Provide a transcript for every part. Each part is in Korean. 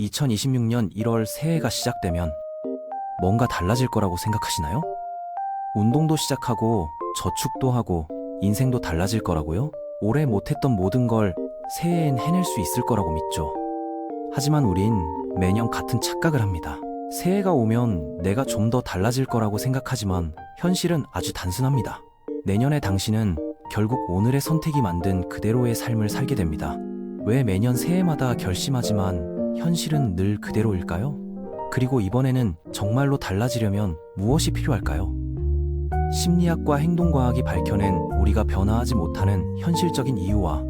2026년 1월 새해가 시작되면 뭔가 달라질 거라고 생각하시나요? 운동도 시작하고 저축도 하고 인생도 달라질 거라고요? 올해 못했던 모든 걸 새해엔 해낼 수 있을 거라고 믿죠. 하지만 우린 매년 같은 착각을 합니다. 새해가 오면 내가 좀 더 달라질 거라고 생각하지만 현실은 아주 단순합니다. 내년에 당신은 결국 오늘의 선택이 만든 그대로의 삶을 살게 됩니다. 왜 매년 새해마다 결심하지만 현실은 늘 그대로일까요? 그리고 이번에는 정말로 달라지려면 무엇이 필요할까요? 심리학과 행동과학이 밝혀낸 우리가 변화하지 못하는 현실적인 이유와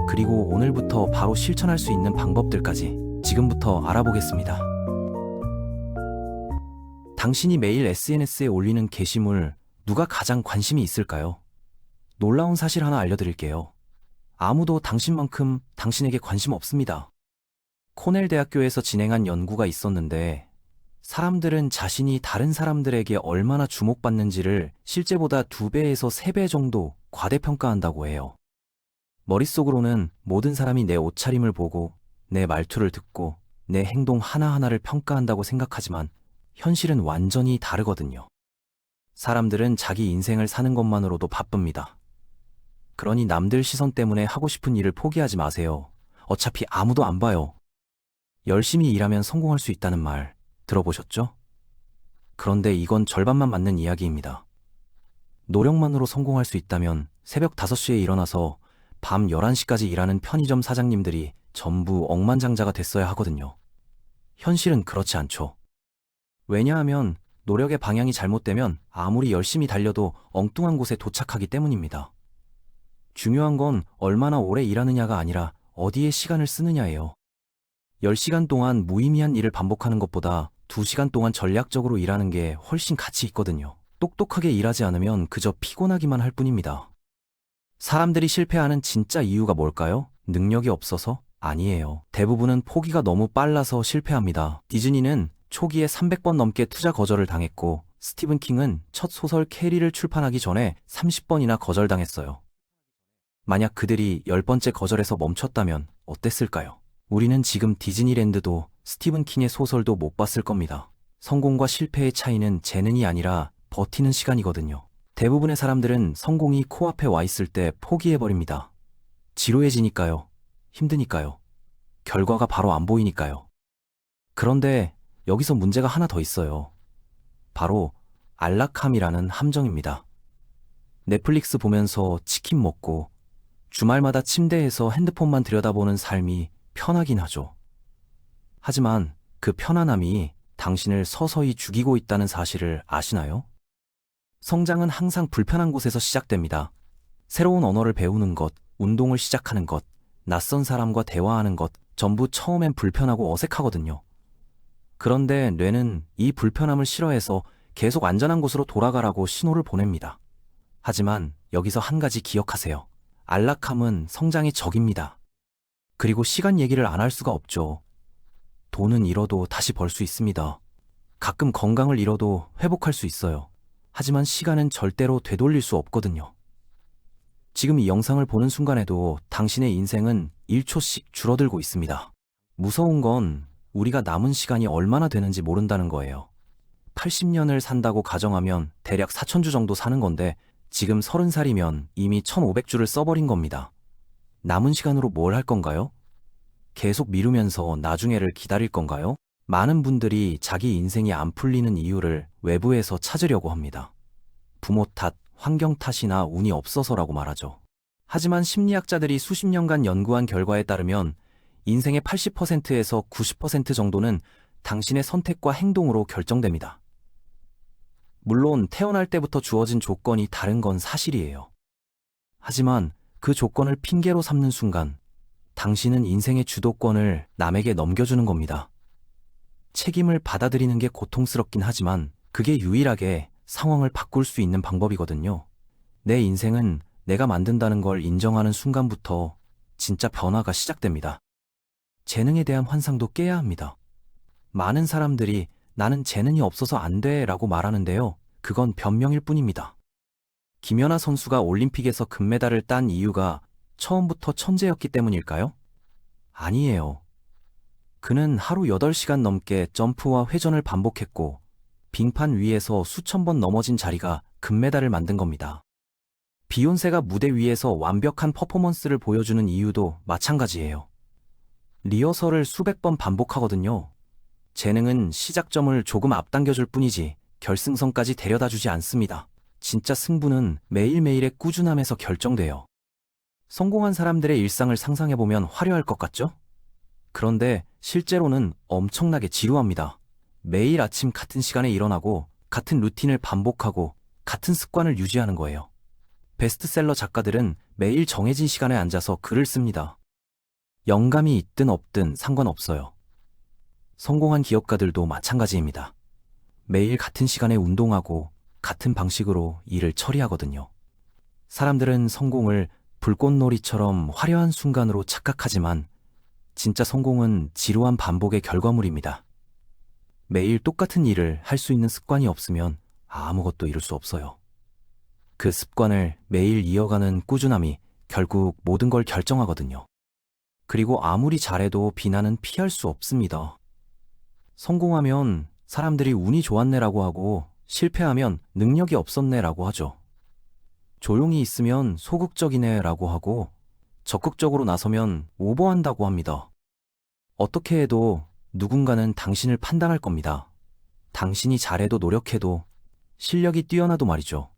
그리고 오늘부터 바로 실천할 수 있는 방법들까지 지금부터 알아보겠습니다. 당신이 매일 SNS에 올리는 게시물 누가 가장 관심이 있을까요? 놀라운 사실 하나 알려드릴게요. 아무도 당신만큼 당신에게 관심 없습니다. 코넬 대학교에서 진행한 연구가 있었는데 사람들은 자신이 다른 사람들에게 얼마나 주목받는지를 실제보다 2배에서 3배 정도 과대평가한다고 해요. 머릿속으로는 모든 사람이 내 옷차림을 보고 내 말투를 듣고 내 행동 하나하나를 평가한다고 생각하지만 현실은 완전히 다르거든요. 사람들은 자기 인생을 사는 것만으로도 바쁩니다. 그러니 남들 시선 때문에 하고 싶은 일을 포기하지 마세요. 어차피 아무도 안 봐요. 열심히 일하면 성공할 수 있다는 말 들어보셨죠? 그런데 이건 절반만 맞는 이야기입니다. 노력만으로 성공할 수 있다면 새벽 5시에 일어나서 밤 11시까지 일하는 편의점 사장님들이 전부 억만장자가 됐어야 하거든요. 현실은 그렇지 않죠. 왜냐하면 노력의 방향이 잘못되면 아무리 열심히 달려도 엉뚱한 곳에 도착하기 때문입니다. 중요한 건 얼마나 오래 일하느냐가 아니라 어디에 시간을 쓰느냐예요. 10시간 동안 무의미한 일을 반복하는 것보다 2시간 동안 전략적으로 일하는 게 훨씬 가치 있거든요. 똑똑하게 일하지 않으면 그저 피곤하기만 할 뿐입니다. 사람들이 실패하는 진짜 이유가 뭘까요? 능력이 없어서? 아니에요. 대부분은 포기가 너무 빨라서 실패합니다. 디즈니는 초기에 300번 넘게 투자 거절을 당했고 스티븐 킹은 첫 소설 캐리를 출판하기 전에 30번이나 거절당했어요. 만약 그들이 10번째 거절에서 멈췄다면 어땠을까요? 우리는 지금 디즈니랜드도 스티븐 킹의 소설도 못 봤을 겁니다. 성공과 실패의 차이는 재능이 아니라 버티는 시간이거든요. 대부분의 사람들은 성공이 코앞에 와 있을 때 포기해버립니다. 지루해지니까요. 힘드니까요. 결과가 바로 안 보이니까요. 그런데 여기서 문제가 하나 더 있어요. 바로 안락함이라는 함정입니다. 넷플릭스 보면서 치킨 먹고 주말마다 침대에서 핸드폰만 들여다보는 삶이 편하긴 하죠. 하지만 그 편안함이 당신을 서서히 죽이고 있다는 사실을 아시나요? 성장은 항상 불편한 곳에서 시작됩니다. 새로운 언어를 배우는 것, 운동을 시작하는 것, 낯선 사람과 대화하는 것, 전부 처음엔 불편하고 어색하거든요. 그런데 뇌는 이 불편함을 싫어해서 계속 안전한 곳으로 돌아가라고 신호를 보냅니다. 하지만 여기서 한 가지 기억하세요. 안락함은 성장의 적입니다. 그리고 시간 얘기를 안 할 수가 없죠. 돈은 잃어도 다시 벌 수 있습니다. 가끔 건강을 잃어도 회복할 수 있어요. 하지만 시간은 절대로 되돌릴 수 없거든요. 지금 이 영상을 보는 순간에도 당신의 인생은 1초씩 줄어들고 있습니다. 무서운 건 우리가 남은 시간이 얼마나 되는지 모른다는 거예요. 80년을 산다고 가정하면 대략 4,000주 정도 사는 건데 지금 30살이면 이미 1,500주를 써버린 겁니다. 남은 시간으로 뭘 할 건가요? 계속 미루면서 나중에를 기다릴 건가요? 많은 분들이 자기 인생이 안 풀리는 이유를 외부에서 찾으려고 합니다. 부모 탓, 환경 탓이나 운이 없어서라고 말하죠. 하지만 심리학자들이 수십 년간 연구한 결과에 따르면 인생의 80%에서 90% 정도는 당신의 선택과 행동으로 결정됩니다. 물론 태어날 때부터 주어진 조건이 다른 건 사실이에요. 하지만 그 조건을 핑계로 삼는 순간 당신은 인생의 주도권을 남에게 넘겨주는 겁니다. 책임을 받아들이는 게 고통스럽긴 하지만 그게 유일하게 상황을 바꿀 수 있는 방법이거든요. 내 인생은 내가 만든다는 걸 인정하는 순간부터 진짜 변화가 시작됩니다. 재능에 대한 환상도 깨야 합니다. 많은 사람들이 나는 재능이 없어서 안 돼 라고 말하는데요. 그건 변명일 뿐입니다. 김연아 선수가 올림픽에서 금메달을 딴 이유가 처음부터 천재였기 때문일까요? 아니에요. 그는 하루 8시간 넘게 점프와 회전을 반복했고 빙판 위에서 수천 번 넘어진 자리가 금메달을 만든 겁니다. 비욘세가 무대 위에서 완벽한 퍼포먼스를 보여주는 이유도 마찬가지예요. 리허설을 수백 번 반복하거든요. 재능은 시작점을 조금 앞당겨줄 뿐이지 결승선까지 데려다주지 않습니다. 진짜 승부는 매일매일의 꾸준함에서 결정돼요. 성공한 사람들의 일상을 상상해보면 화려할 것 같죠? 그런데 실제로는 엄청나게 지루합니다. 매일 아침 같은 시간에 일어나고 같은 루틴을 반복하고 같은 습관을 유지하는 거예요. 베스트셀러 작가들은 매일 정해진 시간에 앉아서 글을 씁니다. 영감이 있든 없든 상관없어요. 성공한 기업가들도 마찬가지입니다. 매일 같은 시간에 운동하고 같은 방식으로 일을 처리하거든요. 사람들은 성공을 불꽃놀이처럼 화려한 순간으로 착각하지만 진짜 성공은 지루한 반복의 결과물입니다. 매일 똑같은 일을 할 수 있는 습관이 없으면 아무것도 이룰 수 없어요. 그 습관을 매일 이어가는 꾸준함이 결국 모든 걸 결정하거든요. 그리고 아무리 잘해도 비난은 피할 수 없습니다. 성공하면 사람들이 운이 좋았네라고 하고 실패하면 능력이 없었네라고 하죠. 조용히 있으면 소극적이네라고 하고 적극적으로 나서면 오버한다고 합니다. 어떻게 해도 누군가는 당신을 판단할 겁니다. 당신이 잘해도 노력해도 실력이 뛰어나도 말이죠.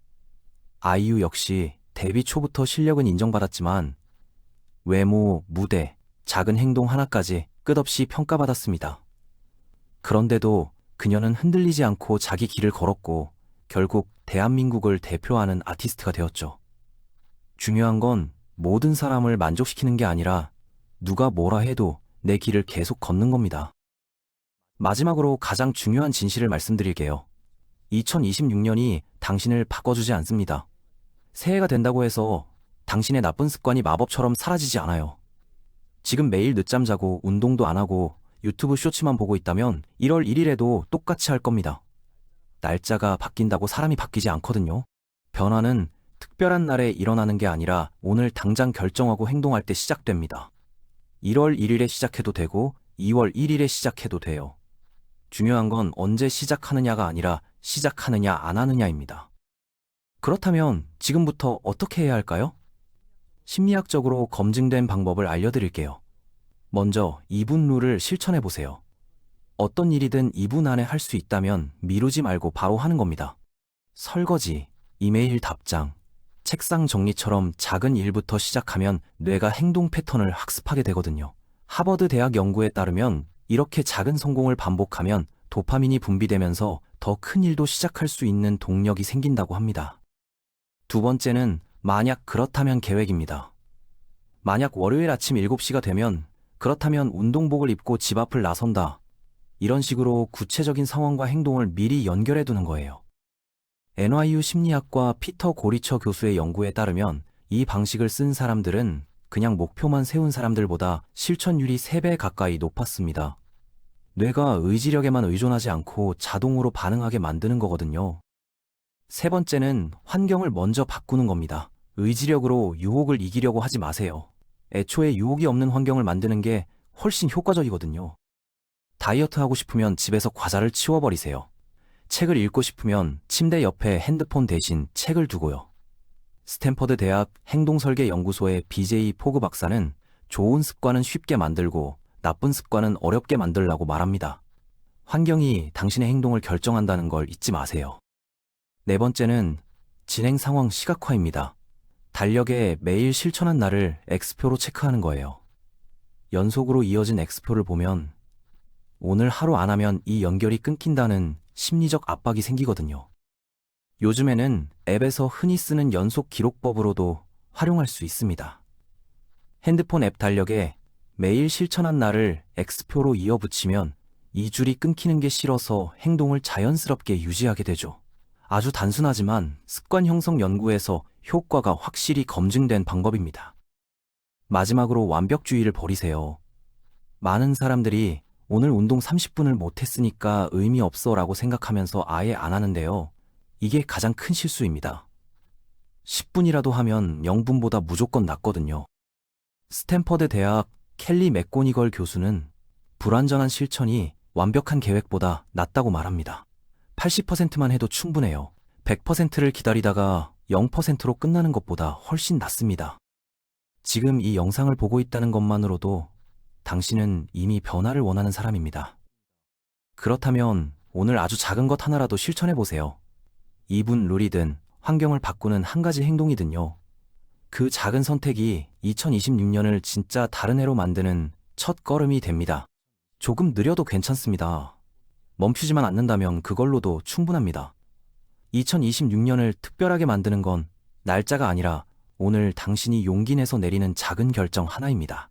아이유 역시 데뷔 초부터 실력은 인정받았지만 외모, 무대, 작은 행동 하나까지 끝없이 평가받았습니다. 그런데도 그녀는 흔들리지 않고 자기 길을 걸었고 결국 대한민국을 대표하는 아티스트가 되었죠. 중요한 건 모든 사람을 만족시키는 게 아니라 누가 뭐라 해도 내 길을 계속 걷는 겁니다. 마지막으로 가장 중요한 진실을 말씀드릴게요. 2026년이 당신을 바꿔주지 않습니다. 새해가 된다고 해서 당신의 나쁜 습관이 마법처럼 사라지지 않아요. 지금 매일 늦잠 자고 운동도 안 하고 유튜브 쇼츠만 보고 있다면 1월 1일에도 똑같이 할 겁니다. 날짜가 바뀐다고 사람이 바뀌지 않거든요. 변화는 특별한 날에 일어나는 게 아니라 오늘 당장 결정하고 행동할 때 시작됩니다. 1월 1일에 시작해도 되고 2월 1일에 시작해도 돼요. 중요한 건 언제 시작하느냐가 아니라 시작하느냐 안 하느냐입니다. 그렇다면 지금부터 어떻게 해야 할까요? 심리학적으로 검증된 방법을 알려드릴게요. 먼저 2분 룰을 실천해보세요. 어떤 일이든 2분 안에 할 수 있다면 미루지 말고 바로 하는 겁니다. 설거지, 이메일 답장, 책상 정리처럼 작은 일부터 시작하면 뇌가 행동 패턴을 학습하게 되거든요. 하버드 대학 연구에 따르면 이렇게 작은 성공을 반복하면 도파민이 분비되면서 더 큰 일도 시작할 수 있는 동력이 생긴다고 합니다. 두 번째는 만약 그렇다면 계획입니다. 만약 월요일 아침 7시가 되면 그렇다면 운동복을 입고 집 앞을 나선다. 이런 식으로 구체적인 상황과 행동을 미리 연결해 두는 거예요. NYU 심리학과 피터 고리처 교수의 연구에 따르면 이 방식을 쓴 사람들은 그냥 목표만 세운 사람들보다 실천율이 3배 가까이 높았습니다. 뇌가 의지력에만 의존하지 않고 자동으로 반응하게 만드는 거거든요. 세 번째는 환경을 먼저 바꾸는 겁니다. 의지력으로 유혹을 이기려고 하지 마세요. 애초에 유혹이 없는 환경을 만드는 게 훨씬 효과적이거든요. 다이어트 하고 싶으면 집에서 과자를 치워버리세요. 책을 읽고 싶으면 침대 옆에 핸드폰 대신 책을 두고요. 스탠퍼드 대학 행동설계 연구소의 BJ 포그 박사는 좋은 습관은 쉽게 만들고 나쁜 습관은 어렵게 만들라고 말합니다. 환경이 당신의 행동을 결정한다는 걸 잊지 마세요. 네 번째는 진행 상황 시각화입니다. 달력에 매일 실천한 날을 X표로 체크하는 거예요. 연속으로 이어진 X표를 보면 오늘 하루 안 하면 이 연결이 끊긴다는 심리적 압박이 생기거든요. 요즘에는 앱에서 흔히 쓰는 연속 기록법으로도 활용할 수 있습니다. 핸드폰 앱 달력에 매일 실천한 날을 X표로 이어붙이면 이 줄이 끊기는 게 싫어서 행동을 자연스럽게 유지하게 되죠. 아주 단순하지만 습관 형성 연구에서 효과가 확실히 검증된 방법입니다. 마지막으로 완벽주의를 버리세요. 많은 사람들이 오늘 운동 30분을 못했으니까 의미 없어 라고 생각하면서 아예 안 하는데요. 이게 가장 큰 실수입니다. 10분이라도 하면 0분보다 무조건 낫거든요. 스탠퍼드 대학 켈리 맥고니걸 교수는 불완전한 실천이 완벽한 계획보다 낫다고 말합니다. 80%만 해도 충분해요. 100%를 기다리다가 0%로 끝나는 것보다 훨씬 낫습니다. 지금 이 영상을 보고 있다는 것만으로도 당신은 이미 변화를 원하는 사람입니다. 그렇다면 오늘 아주 작은 것 하나라도 실천해 보세요. 2분 룰이든 환경을 바꾸는 한 가지 행동이든요. 그 작은 선택이 2026년을 진짜 다른 해로 만드는 첫 걸음이 됩니다. 조금 느려도 괜찮습니다. 멈추지만 않는다면 그걸로도 충분합니다. 2026년을 특별하게 만드는 건 날짜가 아니라 오늘 당신이 용기 내서 내리는 작은 결정 하나입니다.